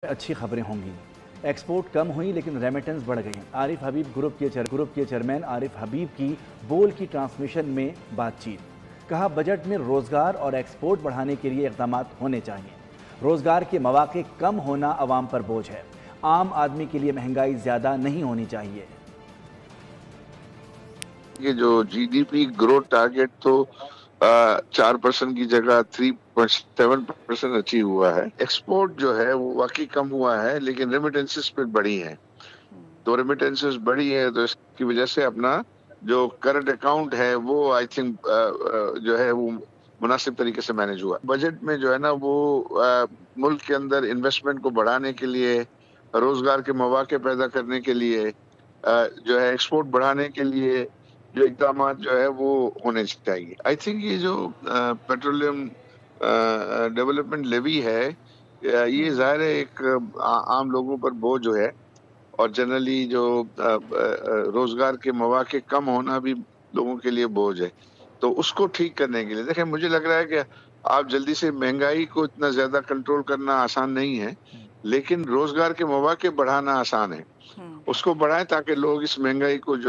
अच्छी खबरें होंगी। एक्सपोर्ट कम हुई लेकिन रेमिटेंस बढ़ गई। आरिफ हबीब ग्रुप के चेयरमैन आरिफ हबीब की बोल की ट्रांसमिशन में बातचीत। कहा बजट में रोजगार और एक्सपोर्ट बढ़ाने के लिए इक़दाम होने चाहिए। रोजगार के मौके कम होना अवाम पर बोझ है। आम आदमी के लिए महंगाई ज्यादा नहीं होनी चाहिए। ये जो जीडीपी ग्रोथ टारगेट तो 4% की जगह 3.7% अचीव हुआ है। एक्सपोर्ट जो है वो वाकई कम हुआ है, लेकिन रेमिटेंसेस पे बढ़ी है। तो रेमिटेंसेस बढ़ी है तो इसकी वजह से अपना जो करंट अकाउंट है वो आई थिंक जो है वो मुनासिब तरीके से मैनेज हुआ। बजट में जो है ना वो मुल्क के अंदर इन्वेस्टमेंट को बढ़ाने के लिए, रोजगार के मौके पैदा करने के लिए, जो है एक्सपोर्ट बढ़ाने के लिए जो इकदाम जो है वो होने चाहिए। आई थिंक ये जो पेट्रोलियम डेवलपमेंट लेवी है, ये ज़ाहिर है एक आम लोगों पर बोझ जो है, और जनरली जो रोजगार के मौके कम होना भी लोगों के लिए बोझ है। तो उसको ठीक करने के लिए देखें, मुझे लग रहा है कि आप जल्दी से महंगाई को इतना ज्यादा कंट्रोल करना आसान नहीं है, लेकिन रोजगार के मौके बढ़ाना आसान है। उसको बढ़ाएं ताकि लोग इस महंगाई को जो है